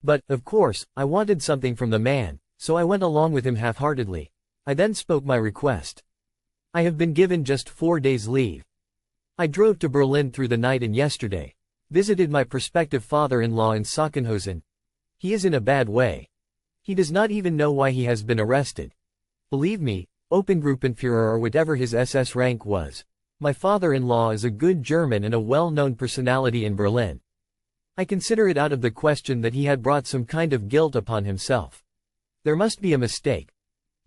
But, of course, I wanted something from the man, so I went along with him half-heartedly. I then spoke my request. I have been given just 4 days leave. I drove to Berlin through the night and yesterday visited my prospective father-in-law in Sachsenhausen. He is in a bad way. He does not even know why he has been arrested. Believe me, Obergruppenführer or whatever his SS rank was, my father-in-law is a good German and a well-known personality in Berlin. I consider it out of the question that he had brought some kind of guilt upon himself. There must be a mistake.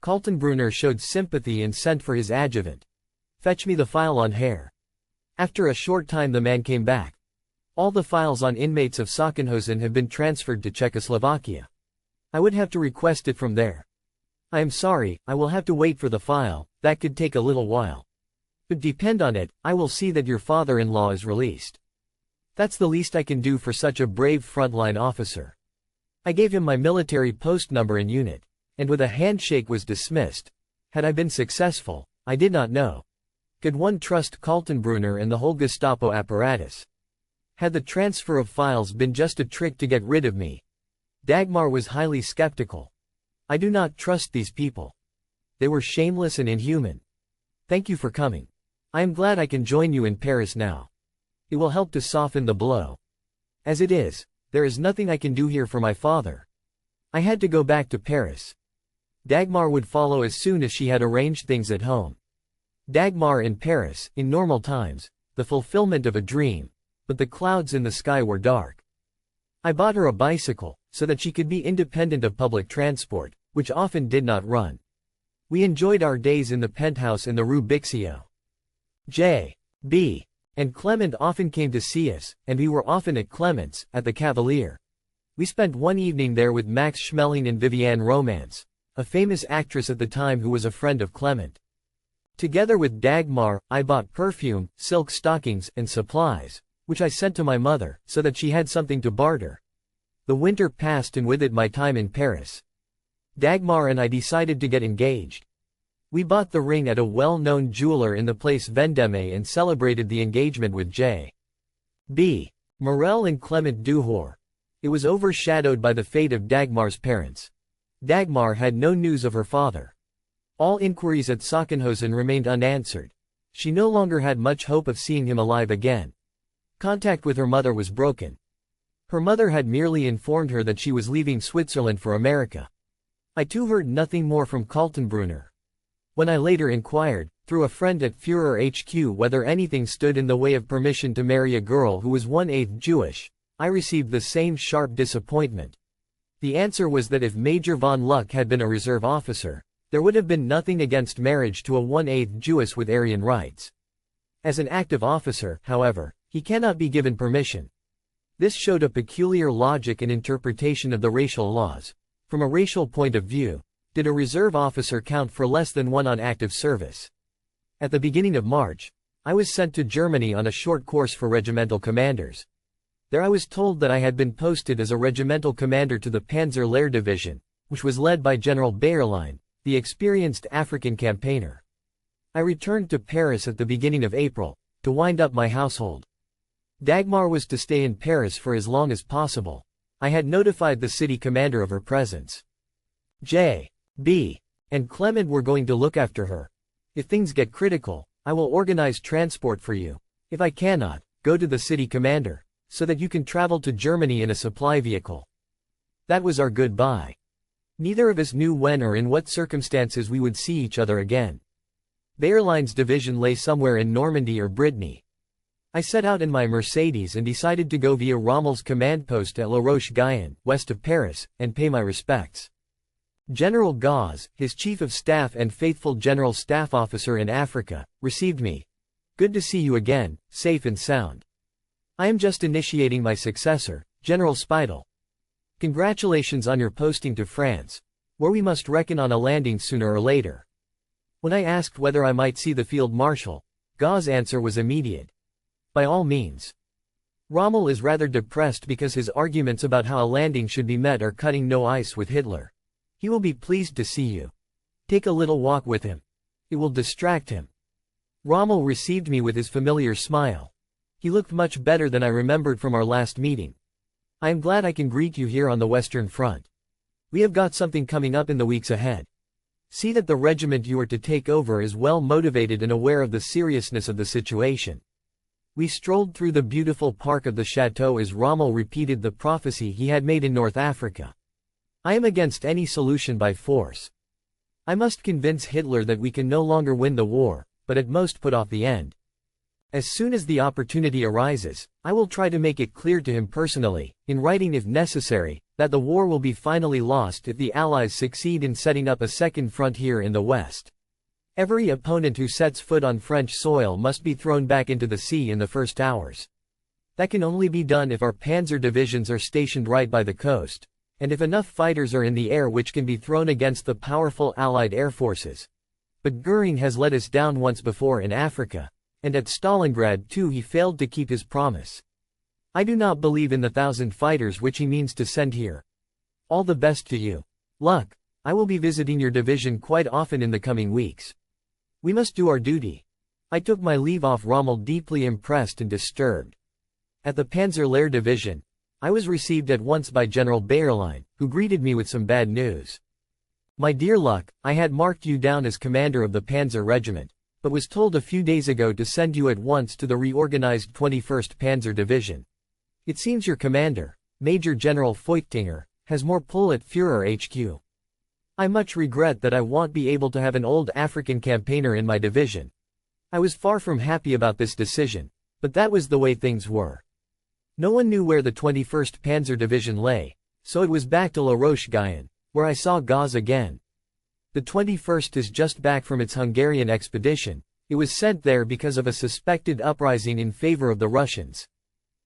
Kaltenbrunner showed sympathy and sent for his adjutant. Fetch me the file on Herr. After a short time the man came back. All the files on inmates of Sachsenhausen have been transferred to Czechoslovakia. I would have to request it from there. I am sorry, I will have to wait for the file, that could take a little while. But depend on it, I will see that your father-in-law is released. That's the least I can do for such a brave frontline officer. I gave him my military post number and unit, and with a handshake was dismissed. Had I been successful, I did not know. Could one trust Kaltenbrunner and the whole Gestapo apparatus? Had the transfer of files been just a trick to get rid of me? Dagmar was highly skeptical. I do not trust these people. They were shameless and inhuman. Thank you for coming. I am glad I can join you in Paris now. It will help to soften the blow. As it is, there is nothing I can do here for my father. I had to go back to Paris. Dagmar would follow as soon as she had arranged things at home. Dagmar in Paris, in normal times, the fulfillment of a dream, but the clouds in the sky were dark. I bought her a bicycle, so that she could be independent of public transport, which often did not run. We enjoyed our days in the penthouse in the Rue Bixio. J. B. and Clement often came to see us, and we were often at Clement's, at the Cavalier. We spent one evening there with Max Schmeling and Viviane Romance, a famous actress at the time who was a friend of Clement. Together with Dagmar, I bought perfume, silk stockings, and supplies, which I sent to my mother, so that she had something to barter. The winter passed and with it my time in Paris. Dagmar and I decided to get engaged. We bought the ring at a well-known jeweler in the place Vendeme and celebrated the engagement with J. B. Morel and Clement Duhor. It was overshadowed by the fate of Dagmar's parents. Dagmar had no news of her father. All inquiries at Sachsenhausen remained unanswered. She no longer had much hope of seeing him alive again. Contact with her mother was broken. Her mother had merely informed her that she was leaving Switzerland for America. I too heard nothing more from Kaltenbrunner. When I later inquired, through a friend at Führer HQ, whether anything stood in the way of permission to marry a girl who was 1/8 Jewish, I received the same sharp disappointment. The answer was that if Major von Luck had been a reserve officer, there would have been nothing against marriage to a 1/8 Jewess with Aryan rights. As an active officer, however, he cannot be given permission. This showed a peculiar logic and interpretation of the racial laws. From a racial point of view, did a reserve officer count for less than one on active service? At the beginning of March, I was sent to Germany on a short course for regimental commanders. There I was told that I had been posted as a regimental commander to the Panzer Lehr Division, which was led by General Bayerlein, the experienced African campaigner. I returned to Paris at the beginning of April, to wind up my household. Dagmar was to stay in Paris for as long as possible. I had notified the city commander of her presence. J. B. and Clement were going to look after her. If things get critical, I will organize transport for you. If I cannot, go to the city commander, so that you can travel to Germany in a supply vehicle. That was our goodbye. Neither of us knew when or in what circumstances we would see each other again. Bayerlein's division lay somewhere in Normandy or Brittany. I set out in my Mercedes and decided to go via Rommel's command post at La Roche-Guyon, west of Paris, and pay my respects. General Gauze, his chief of staff and faithful general staff officer in Africa, received me. Good to see you again, safe and sound. I am just initiating my successor, General Speidel. Congratulations on your posting to France, where we must reckon on a landing sooner or later. When I asked whether I might see the field marshal, Gauze's answer was immediate. By all means. Rommel is rather depressed because his arguments about how a landing should be met are cutting no ice with Hitler. He will be pleased to see you. Take a little walk with him. It will distract him. Rommel received me with his familiar smile. He looked much better than I remembered from our last meeting. I am glad I can greet you here on the Western Front. We have got something coming up in the weeks ahead. See that the regiment you are to take over is well motivated and aware of the seriousness of the situation." We strolled through the beautiful park of the chateau as Rommel repeated the prophecy he had made in North Africa. "I am against any solution by force. I must convince Hitler that we can no longer win the war, but at most put off the end. As soon as the opportunity arises, I will try to make it clear to him personally, in writing if necessary, that the war will be finally lost if the Allies succeed in setting up a second front here in the West. Every opponent who sets foot on French soil must be thrown back into the sea in the first hours. That can only be done if our panzer divisions are stationed right by the coast, and if enough fighters are in the air which can be thrown against the powerful Allied air forces. But Göring has let us down once before in Africa. And at Stalingrad too he failed to keep his promise. I do not believe in the 1,000 fighters which he means to send here. All the best to you. Luck. I will be visiting your division quite often in the coming weeks. We must do our duty." I took my leave off Rommel deeply impressed and disturbed. At the Panzer-Lehr division, I was received at once by General Bayerlein, who greeted me with some bad news. "My dear Luck, I had marked you down as commander of the Panzer Regiment, but was told a few days ago to send you at once to the reorganized 21st Panzer Division. It seems your commander, Major General Feutinger, has more pull at Führer HQ. I much regret that I won't be able to have an old African campaigner in my division. I was far from happy about this decision, but that was the way things were. No one knew where the 21st Panzer Division lay, so it was back to La Roche-Guyon, where I saw Gauze again. The 21st is just back from its Hungarian expedition. It was sent there because of a suspected uprising in favor of the Russians.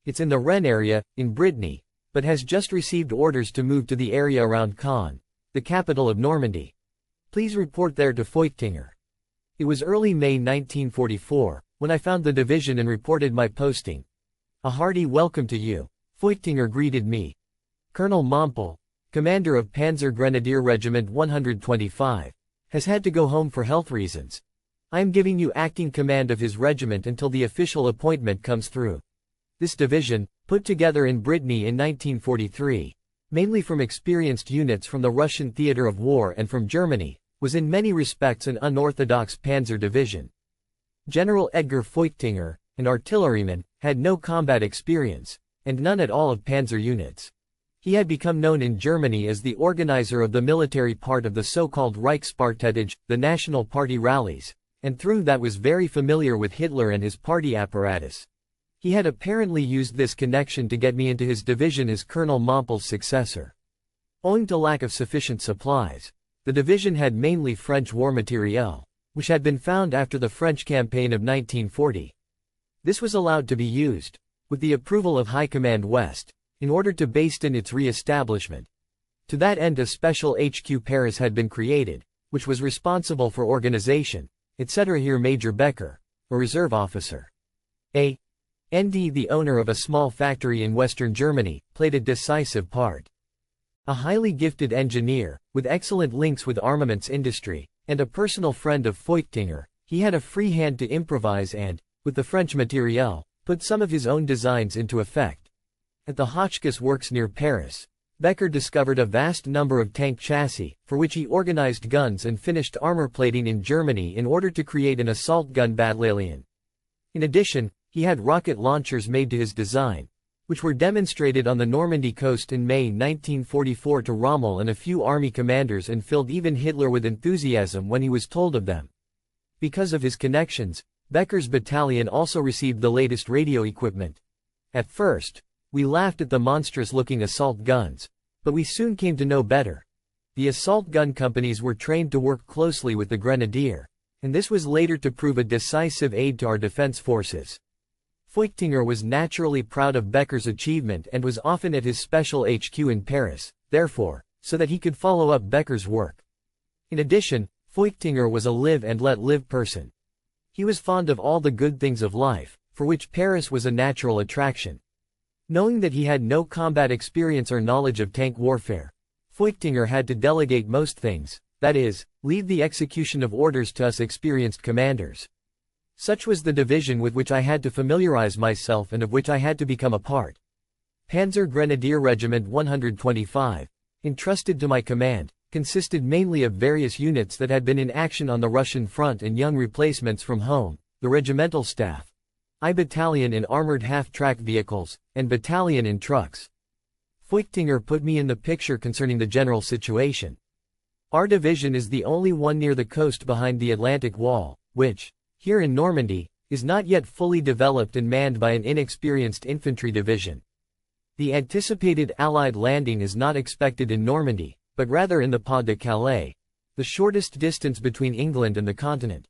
It's in the Rennes area, in Brittany, but has just received orders to move to the area around Caen, the capital of Normandy. Please report there to Feutinger." It was early May 1944, when I found the division and reported my posting. "A hearty welcome to you," Feutinger greeted me. "Colonel Mompel, commander of Panzer Grenadier Regiment 125, has had to go home for health reasons. I am giving you acting command of his regiment until the official appointment comes through." This division, put together in Brittany in 1943, mainly from experienced units from the Russian theater of war and from Germany, was in many respects an unorthodox panzer division. General Edgar Feutinger, an artilleryman, had no combat experience, and none at all of panzer units. He had become known in Germany as the organizer of the military part of the so-called Reichsparteitage, the National Party rallies, and through that was very familiar with Hitler and his party apparatus. He had apparently used this connection to get me into his division as Colonel Mompel's successor. Owing to lack of sufficient supplies, the division had mainly French war materiel, which had been found after the French campaign of 1940. This was allowed to be used, with the approval of High Command West, in order to hasten its re-establishment. To that end a special HQ Paris had been created, which was responsible for organization, etc. Here Major Becker, a reserve officer. A.N.D., the owner of a small factory in western Germany, played a decisive part. A highly gifted engineer, with excellent links with armaments industry, and a personal friend of Feutinger, he had a free hand to improvise and, with the French materiel, put some of his own designs into effect. At the Hotchkiss works near Paris, Becker discovered a vast number of tank chassis, for which he organized guns and finished armor plating in Germany in order to create an assault gun battalion. In addition, he had rocket launchers made to his design, which were demonstrated on the Normandy coast in May 1944 to Rommel and a few army commanders and filled even Hitler with enthusiasm when he was told of them. Because of his connections, Becker's battalion also received the latest radio equipment. At first, we laughed at the monstrous-looking assault guns, but we soon came to know better. The assault gun companies were trained to work closely with the Grenadier, and this was later to prove a decisive aid to our defense forces. Feutinger was naturally proud of Becker's achievement and was often at his special HQ in Paris, therefore, so that he could follow up Becker's work. In addition, Feutinger was a live and let live person. He was fond of all the good things of life, for which Paris was a natural attraction. Knowing that he had no combat experience or knowledge of tank warfare, Feutinger had to delegate most things, that is, leave the execution of orders to us experienced commanders. Such was the division with which I had to familiarize myself and of which I had to become a part. Panzer Grenadier Regiment 125, entrusted to my command, consisted mainly of various units that had been in action on the Russian front and young replacements from home, the regimental staff, I battalion in armored half-track vehicles, and battalion in trucks. Feuchtinger put me in the picture concerning the general situation. Our division is the only one near the coast behind the Atlantic Wall, which, here in Normandy, is not yet fully developed and manned by an inexperienced infantry division. The anticipated Allied landing is not expected in Normandy, but rather in the Pas de Calais, the shortest distance between England and the continent.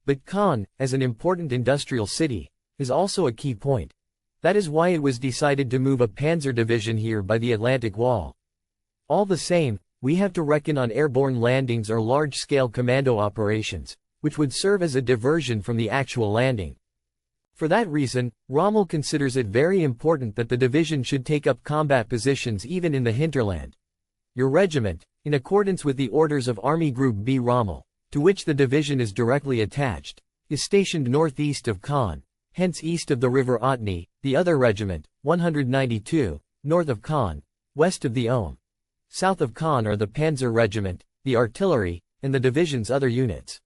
But Caen, as an important industrial city, is also a key point. That is why it was decided to move a panzer division here by the Atlantic Wall. All the same, we have to reckon on airborne landings or large-scale commando operations, which would serve as a diversion from the actual landing. For that reason, Rommel considers it very important that the division should take up combat positions even in the hinterland. Your regiment, in accordance with the orders of Army Group B Rommel, to which the division is directly attached, is stationed northeast of Caen, hence east of the river Otny, the other regiment, 192, north of Caen, west of the Ohm. South of Caen are the Panzer Regiment, the artillery, and the division's other units.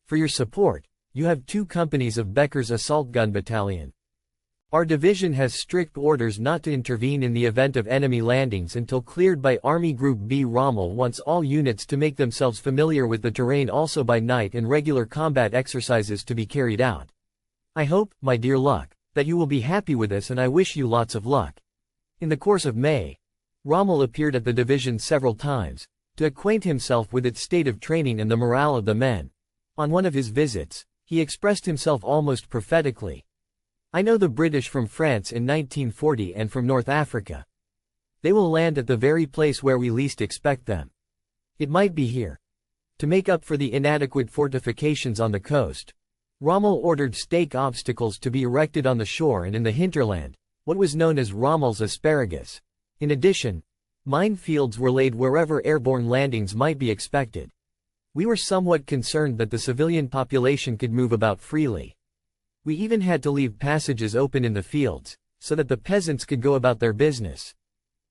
For your support, you have 2 companies of Becker's assault gun battalion. Our division has strict orders not to intervene in the event of enemy landings until cleared by Army Group B. Rommel wants all units to make themselves familiar with the terrain also by night and regular combat exercises to be carried out. I hope, my dear Luck, that you will be happy with this and I wish you lots of luck. In the course of May, Rommel appeared at the division several times, to acquaint himself with its state of training and the morale of the men. On one of his visits, he expressed himself almost prophetically. I know the British from France in 1940 and from North Africa. They will land at the very place where we least expect them. It might be here. To make up for the inadequate fortifications on the coast, Rommel ordered stake obstacles to be erected on the shore and in the hinterland, what was known as Rommel's asparagus. In addition, minefields were laid wherever airborne landings might be expected. We were somewhat concerned that the civilian population could move about freely. We even had to leave passages open in the fields, so that the peasants could go about their business.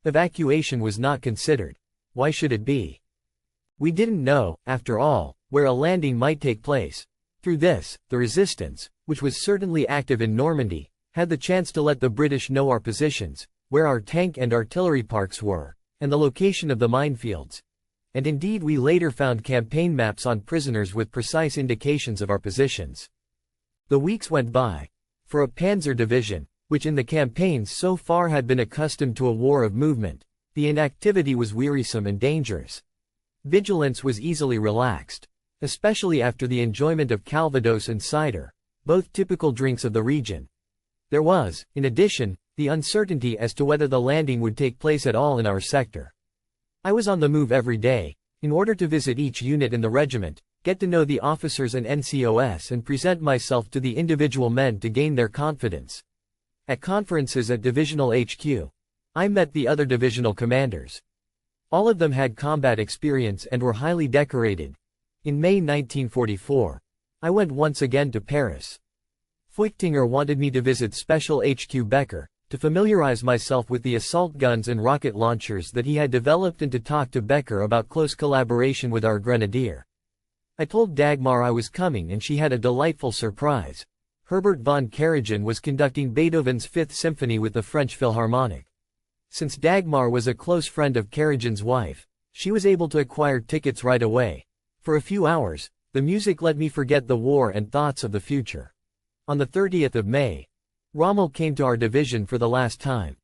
Evacuation was not considered. Why should it be? We didn't know, after all, where a landing might take place. Through this, the resistance, which was certainly active in Normandy, had the chance to let the British know our positions, where our tank and artillery parks were, and the location of the minefields. And indeed we later found campaign maps on prisoners with precise indications of our positions. The weeks went by. For a panzer division, which in the campaigns so far had been accustomed to a war of movement, the inactivity was wearisome and dangerous. Vigilance was easily relaxed, especially after the enjoyment of Calvados and cider, both typical drinks of the region. There was, in addition, the uncertainty as to whether the landing would take place at all in our sector. I was on the move every day, in order to visit each unit in the regiment, get to know the officers and NCOs and present myself to the individual men to gain their confidence. At conferences at Divisional HQ, I met the other divisional commanders. All of them had combat experience and were highly decorated. In May 1944, I went once again to Paris. Feuchtinger wanted me to visit Special HQ Becker, to familiarize myself with the assault guns and rocket launchers that he had developed and to talk to Becker about close collaboration with our grenadier. I told Dagmar I was coming and she had a delightful surprise. Herbert von Karajan was conducting Beethoven's Fifth Symphony with the French Philharmonic. Since Dagmar was a close friend of Karajan's wife, she was able to acquire tickets right away. For a few hours, the music let me forget the war and thoughts of the future. On the 30th of May, Rommel came to our division for the last time.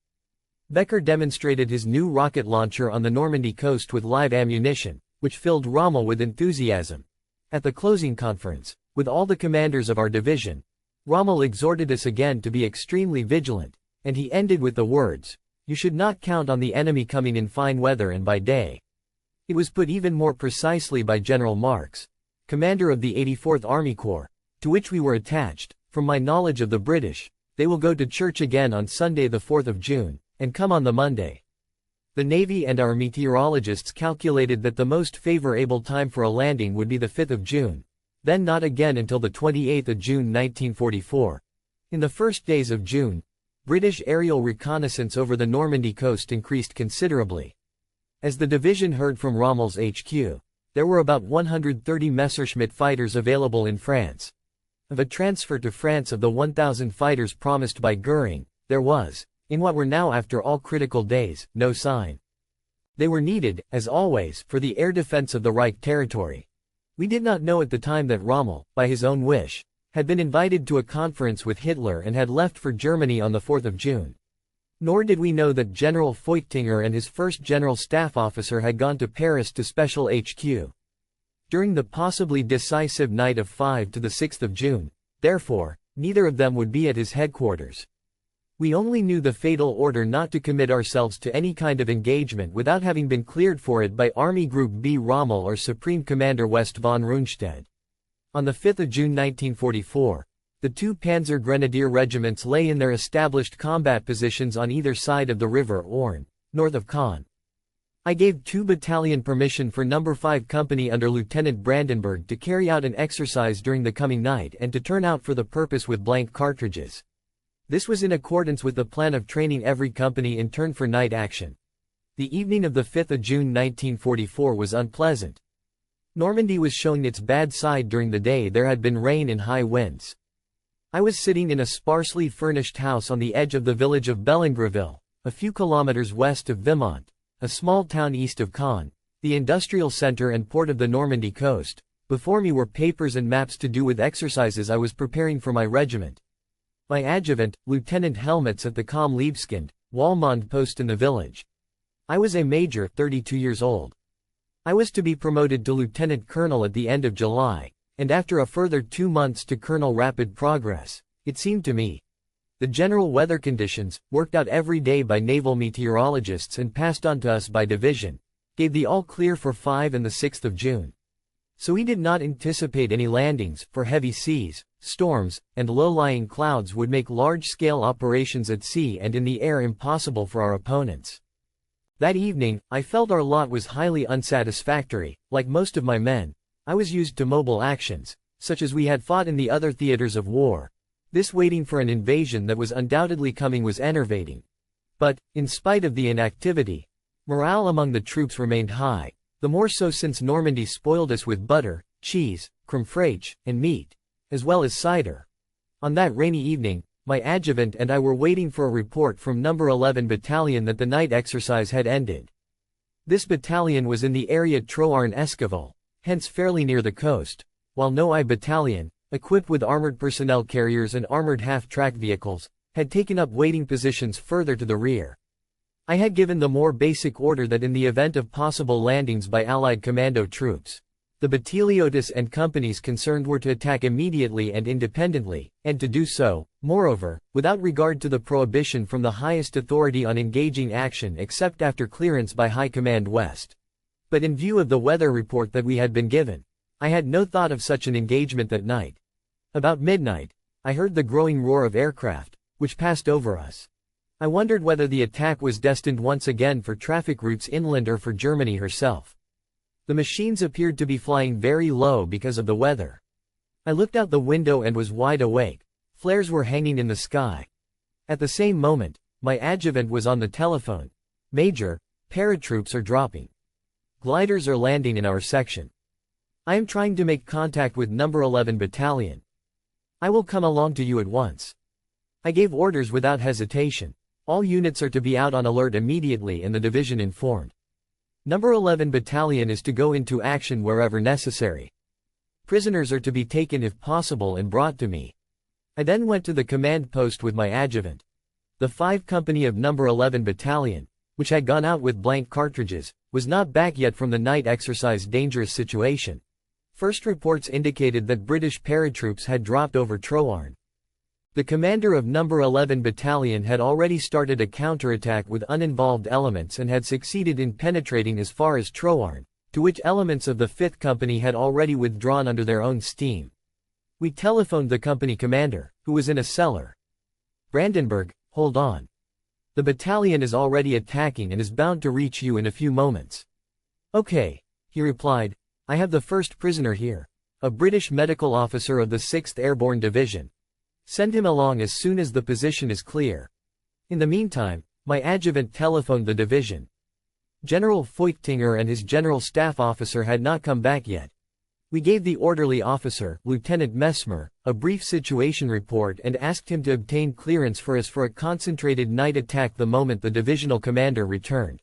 Becker demonstrated his new rocket launcher on the Normandy coast with live ammunition, which filled Rommel with enthusiasm. At the closing conference, with all the commanders of our division, Rommel exhorted us again to be extremely vigilant, and he ended with the words, "You should not count on the enemy coming in fine weather and by day." It was put even more precisely by General Marks, commander of the 84th Army Corps, to which we were attached. From my knowledge of the British, they will go to church again on Sunday the 4th of June, and come on the Monday. The Navy and our meteorologists calculated that the most favorable time for a landing would be the 5th of June, then not again until the 28th of June 1944. In the first days of June, British aerial reconnaissance over the Normandy coast increased considerably. As the division heard from Rommel's HQ, there were about 130 Messerschmitt fighters available in France. Of a transfer to France of the 1,000 fighters promised by Göring, there was, in what were now after all critical days, no sign. They were needed, as always, for the air defense of the Reich territory. We did not know at the time that Rommel, by his own wish, had been invited to a conference with Hitler and had left for Germany on the 4th of June. Nor did we know that General Feuchtinger and his first general staff officer had gone to Paris to Special HQ. During the possibly decisive night of 5 to the 6th of June, therefore, neither of them would be at his headquarters. We only knew the fatal order not to commit ourselves to any kind of engagement without having been cleared for it by Army Group B Rommel or Supreme Commander West von Rundstedt. On the 5th of June 1944, the two Panzer Grenadier regiments lay in their established combat positions on either side of the River Orne, north of Caen. I gave 2 battalion permission for No. 5 Company under Lieutenant Brandenburg to carry out an exercise during the coming night and to turn out for the purpose with blank cartridges. This was in accordance with the plan of training every company in turn for night action. The evening of the 5th of June 1944 was unpleasant. Normandy was showing its bad side during the day. There had been rain and high winds. I was sitting in a sparsely furnished house on the edge of the village of Bellingreville, a few kilometers west of Vimont, a small town east of Caen, the industrial center and port of the Normandy coast. Before me were papers and maps to do with exercises I was preparing for my regiment. My adjutant, Lieutenant Helmets at the Kamm Liebskind, Walmond post in the village. I was a major, 32 years old. I was to be promoted to lieutenant colonel at the end of July, and after a further 2 months to colonel. Rapid progress, it seemed to me. The general weather conditions, worked out every day by naval meteorologists and passed on to us by division, gave the all clear for 5 and the 6th of June. So we did not anticipate any landings, for heavy seas, storms, and low-lying clouds would make large-scale operations at sea and in the air impossible for our opponents. That evening, I felt our lot was highly unsatisfactory. Like most of my men, I was used to mobile actions, such as we had fought in the other theaters of war. This waiting for an invasion that was undoubtedly coming was enervating. But, in spite of the inactivity, morale among the troops remained high, the more so since Normandy spoiled us with butter, cheese, creme fraiche, and meat, as well as cider. On that rainy evening, my adjutant and I were waiting for a report from No. 11 Battalion that the night exercise had ended. This battalion was in the area Troarn-Esquivel, hence fairly near the coast, while No. I Battalion, equipped with armored personnel carriers and armored half-track vehicles, had taken up waiting positions further to the rear. I had given the more basic order that in the event of possible landings by Allied commando troops, the bataliotes and companies concerned were to attack immediately and independently, and to do so, moreover, without regard to the prohibition from the highest authority on engaging action except after clearance by High Command West. But in view of the weather report that we had been given, I had no thought of such an engagement that night. About midnight, I heard the growing roar of aircraft, which passed over us. I wondered whether the attack was destined once again for traffic routes inland or for Germany herself. The machines appeared to be flying very low because of the weather. I looked out the window and was wide awake. Flares were hanging in the sky. At the same moment, my adjutant was on the telephone. "Major, paratroops are dropping. Gliders are landing in our section. I am trying to make contact with No. 11 Battalion. I will come along to you at once." I gave orders without hesitation. All units are to be out on alert immediately and the division informed. No. 11 Battalion is to go into action wherever necessary. Prisoners are to be taken if possible and brought to me. I then went to the command post with my adjutant. The 5 Company of No. 11 Battalion, which had gone out with blank cartridges, was not back yet from the night exercise. Dangerous situation. First reports indicated that British paratroops had dropped over Troarn. The commander of No. 11 Battalion had already started a counterattack with uninvolved elements and had succeeded in penetrating as far as Troarn, to which elements of the 5th Company had already withdrawn under their own steam. We telephoned the company commander, who was in a cellar. "Brandenburg, hold on. The battalion is already attacking and is bound to reach you in a few moments." "Okay," he replied, "I have the first prisoner here, a British medical officer of the 6th Airborne Division. Send him along as soon as the position is clear." In the meantime, my adjutant telephoned the division. General Feutinger and his general staff officer had not come back yet. We gave the orderly officer, Lieutenant Memoir, a brief situation report and asked him to obtain clearance for us for a concentrated night attack the moment the divisional commander returned.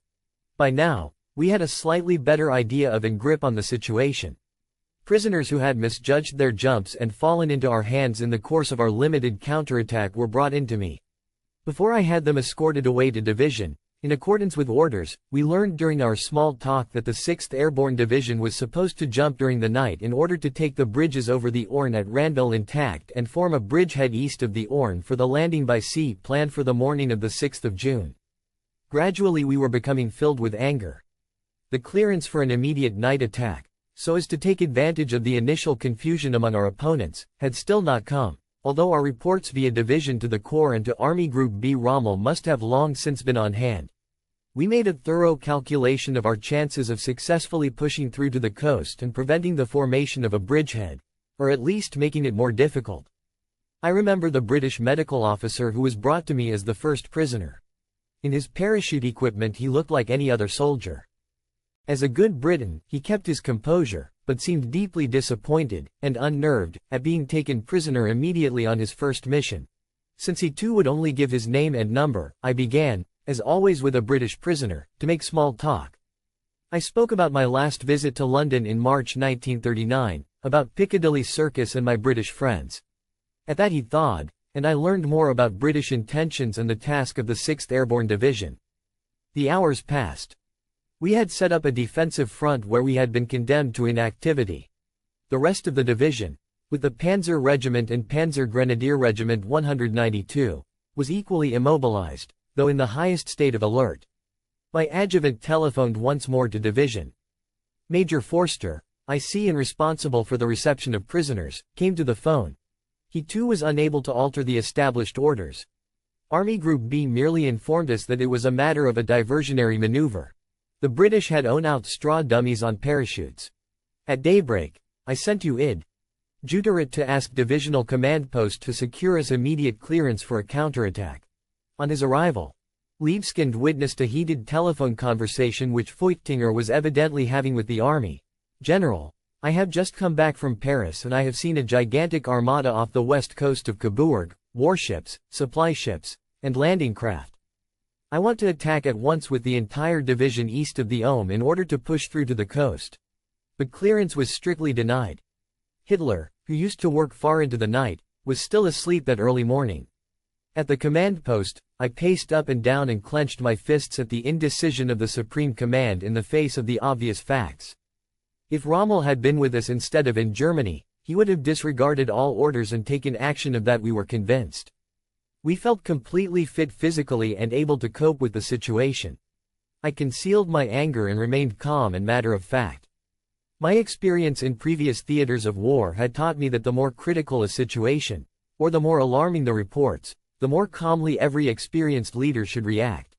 By now, we had a slightly better idea of and grip on the situation. Prisoners who had misjudged their jumps and fallen into our hands in the course of our limited counterattack were brought into me. Before I had them escorted away to division, in accordance with orders, we learned during our small talk that the 6th Airborne Division was supposed to jump during the night in order to take the bridges over the Orne at Ranville intact and form a bridgehead east of the Orne for the landing by sea planned for the morning of the 6th of June. Gradually we were becoming filled with anger. The clearance for an immediate night attack, so as to take advantage of the initial confusion among our opponents, had still not come, although our reports via division to the Corps and to Army Group B Rommel must have long since been on hand. We made a thorough calculation of our chances of successfully pushing through to the coast and preventing the formation of a bridgehead, or at least making it more difficult. I remember the British medical officer who was brought to me as the first prisoner. In his parachute equipment he looked like any other soldier. As a good Briton, he kept his composure, but seemed deeply disappointed and unnerved at being taken prisoner immediately on his first mission. Since he too would only give his name and number, I began, as always with a British prisoner, to make small talk. I spoke about my last visit to London in March 1939, about Piccadilly Circus and my British friends. At that he thawed, and I learned more about British intentions and the task of the 6th Airborne Division. The hours passed. We had set up a defensive front where we had been condemned to inactivity. The rest of the division, with the Panzer Regiment and Panzer Grenadier Regiment 192, was equally immobilized, though in the highest state of alert. My adjutant telephoned once more to division. Major Forster, IC and responsible for the reception of prisoners, came to the phone. He too was unable to alter the established orders. Army Group B merely informed us that it was a matter of a diversionary maneuver. The British had own out straw dummies on parachutes. At daybreak, I sent you id. Juterit to ask Divisional Command Post to secure us immediate clearance for a counterattack. On his arrival, Libeskind witnessed a heated telephone conversation which Feutinger was evidently having with the army. General, I have just come back from Paris and I have seen a gigantic armada off the west coast of Cabourg, warships, supply ships, and landing craft. I want to attack at once with the entire division east of the Ohm in order to push through to the coast. But clearance was strictly denied. Hitler, who used to work far into the night, was still asleep that early morning. At the command post, I paced up and down and clenched my fists at the indecision of the Supreme Command in the face of the obvious facts. If Rommel had been with us instead of in Germany, he would have disregarded all orders and taken action of that, we were convinced. We felt completely fit physically and able to cope with the situation. I concealed my anger and remained calm and matter of fact. My experience in previous theaters of war had taught me that the more critical a situation, or the more alarming the reports, the more calmly every experienced leader should react.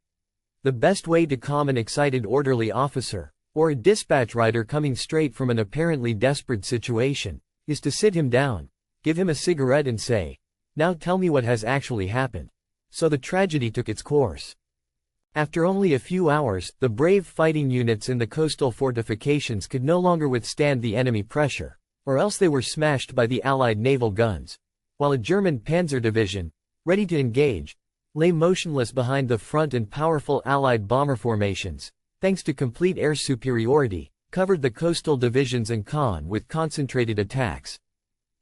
The best way to calm an excited orderly officer, or a dispatch rider coming straight from an apparently desperate situation, is to sit him down, give him a cigarette and say, "Now tell me what has actually happened." So the tragedy took its course. After only a few hours, the brave fighting units in the coastal fortifications could no longer withstand the enemy pressure, or else they were smashed by the Allied naval guns, while a German panzer division, ready to engage, lay motionless behind the front, and powerful Allied bomber formations, thanks to complete air superiority, covered the coastal divisions and Caen with concentrated attacks.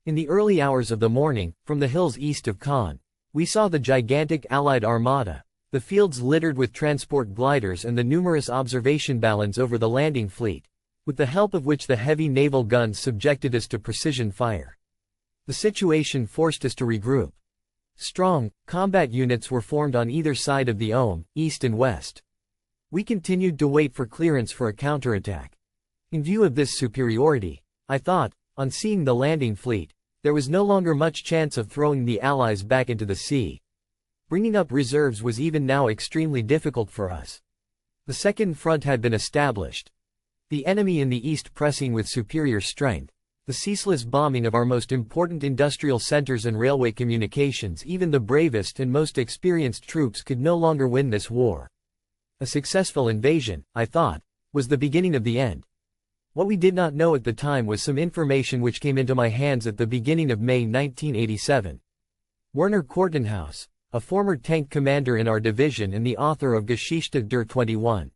In the early hours of the morning, from the hills east of Caen, we saw the gigantic Allied armada, the fields littered with transport gliders and the numerous observation balloons over the landing fleet, with the help of which the heavy naval guns subjected us to precision fire. The situation forced us to regroup. Strong, combat units were formed on either side of the Ohm, east and west. We continued to wait for clearance for a counterattack. In view of this superiority, I thought, on seeing the landing fleet, there was no longer much chance of throwing the Allies back into the sea. Bringing up reserves was even now extremely difficult for us. The second front had been established. The enemy in the east pressing with superior strength, The ceaseless bombing of our most important industrial centers and railway communications, even the bravest and most experienced troops could no longer win this war. A successful invasion, I thought, was the beginning of the end. What we did not know at the time was some information which came into my hands at the beginning of May 1987. Werner Kortenhaus, a former tank commander in our division and the author of Geschichte der 21.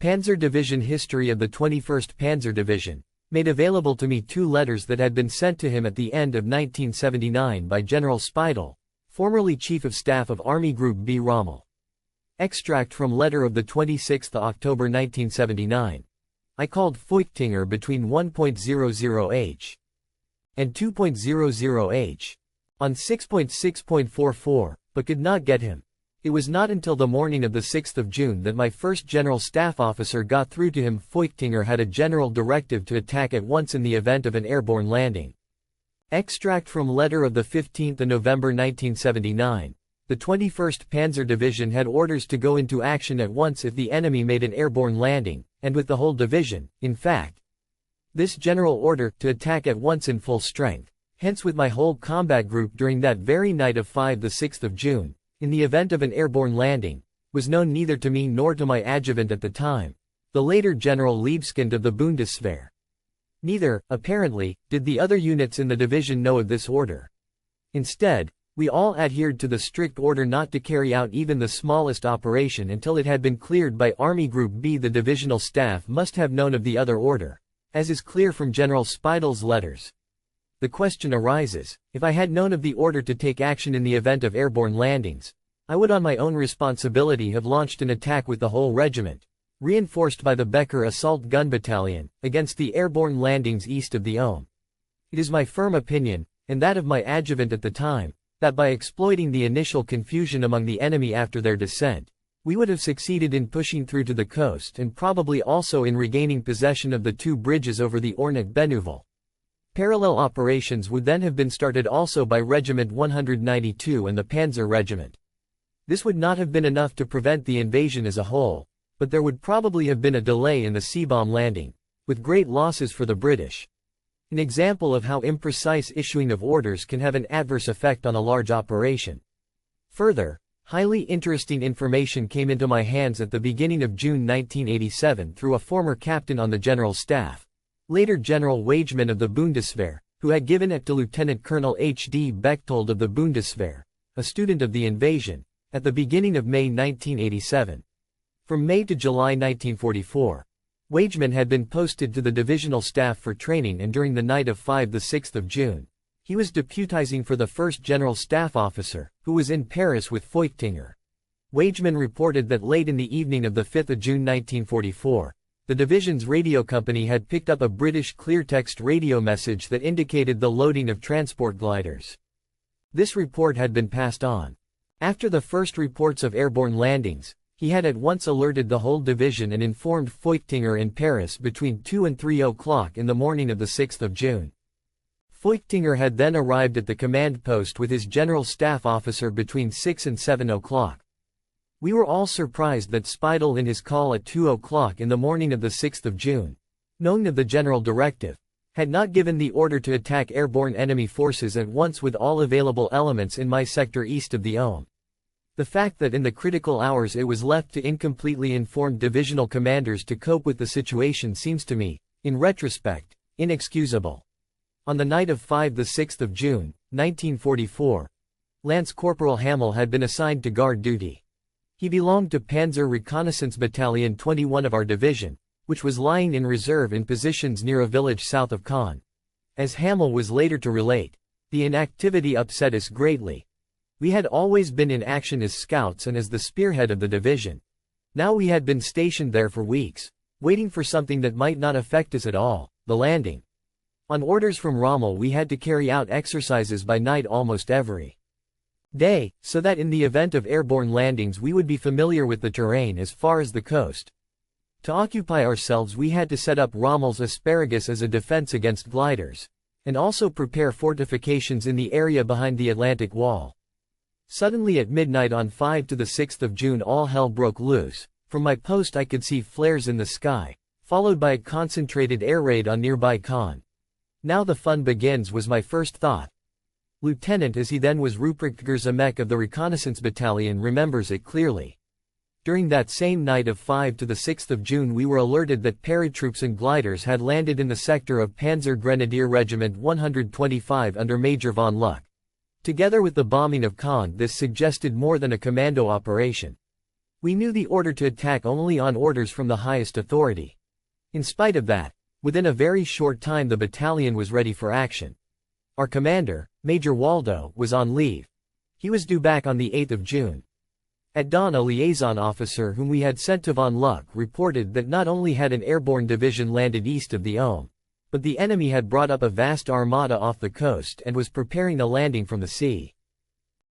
Panzer Division History of the 21st Panzer Division, made available to me 2 letters that had been sent to him at the end of 1979 by General Speidel, formerly Chief of Staff of Army Group B Rommel. Extract from letter of the 26th October 1979. I called Feuchtinger between 1.00h and 2.00h on 6.6.44, but could not get him. It was not until the morning of the 6th of June that my first general staff officer got through to him. Feuchtinger had a general directive to attack at once in the event of an airborne landing. Extract from letter of the 15th of November 1979. The 21st Panzer Division had orders to go into action at once if the enemy made an airborne landing, and with the whole division, in fact. This general order, to attack at once in full strength, hence with my whole combat group during that very night of 5–6 of June, in the event of an airborne landing, was known neither to me nor to my adjutant at the time, the later General Liebskind of the Bundeswehr. Neither, apparently, did the other units in the division know of this order. Instead, we all adhered to the strict order not to carry out even the smallest operation until it had been cleared by Army Group B. The divisional staff must have known of the other order, as is clear from General Speidel's letters. The question arises, if I had known of the order to take action in the event of airborne landings, I would on my own responsibility have launched an attack with the whole regiment, reinforced by the Becker Assault Gun Battalion, against the airborne landings east of the Ohm. It is my firm opinion, and that of my adjutant at the time, that by exploiting the initial confusion among the enemy after their descent, we would have succeeded in pushing through to the coast and probably also in regaining possession of the 2 bridges over the Ornach-Benneval. Parallel operations would then have been started also by Regiment 192 and the Panzer Regiment. This would not have been enough to prevent the invasion as a whole, but there would probably have been a delay in the C-bomb landing, with great losses for the British. An example of how imprecise issuing of orders can have an adverse effect on a large operation. Further, highly interesting information came into my hands at the beginning of June 1987 through a former captain on the General Staff, later General Wageman of the Bundeswehr, who had given it to Lieutenant Colonel H.D. Bechtold of the Bundeswehr, a student of the invasion, at the beginning of May 1987. From May to July 1944, Wageman had been posted to the divisional staff for training, and during the night of 5–6 of June, he was deputizing for the first general staff officer, who was in Paris with Feuchtinger. Wageman reported that late in the evening of the 5th of June 1944, the division's radio company had picked up a British clear-text radio message that indicated the loading of transport gliders. This report had been passed on. After the first reports of airborne landings, he had at once alerted the whole division and informed Feuchtinger in Paris between 2 and 3 o'clock in the morning of the 6th of June. Feuchtinger had then arrived at the command post with his general staff officer between 6 and 7 o'clock. We were all surprised that Speidel in his call at 2 o'clock in the morning of the 6th of June, knowing of the general directive, had not given the order to attack airborne enemy forces at once with all available elements in my sector east of the Ohm. The fact that in the critical hours it was left to incompletely informed divisional commanders to cope with the situation seems to me, in retrospect, inexcusable. On the night of 5–6 of June, 1944, Lance Corporal Hamel had been assigned to guard duty. He belonged to Panzer Reconnaissance Battalion 21 of our division, which was lying in reserve in positions near a village south of Caen. As Hamel was later to relate, the inactivity upset us greatly. We had always been in action as scouts and as the spearhead of the division. Now we had been stationed there for weeks, waiting for something that might not affect us at all, the landing. On orders from Rommel we had to carry out exercises by night almost every day, so that in the event of airborne landings we would be familiar with the terrain as far as the coast. To occupy ourselves we had to set up Rommel's asparagus as a defense against gliders, and also prepare fortifications in the area behind the Atlantic Wall. Suddenly at midnight on 5–6 of June all hell broke loose. From my post I could see flares in the sky, followed by a concentrated air raid on nearby Caen. Now the fun begins was my first thought. Lieutenant as he then was Rupert Gerzamek of the Reconnaissance Battalion remembers it clearly. During that same night of 5 to the 6th of June we were alerted that paratroops and gliders had landed in the sector of Panzer Grenadier Regiment 125 under Major von Luck. Together with the bombing of Caen, this suggested more than a commando operation. We knew the order to attack only on orders from the highest authority. In spite of that, within a very short time the battalion was ready for action. Our commander, Major Waldo, was on leave. He was due back on the 8th of June. At dawn a liaison officer whom we had sent to von Luck reported that not only had an airborne division landed east of the Ohm, but the enemy had brought up a vast armada off the coast and was preparing a landing from the sea.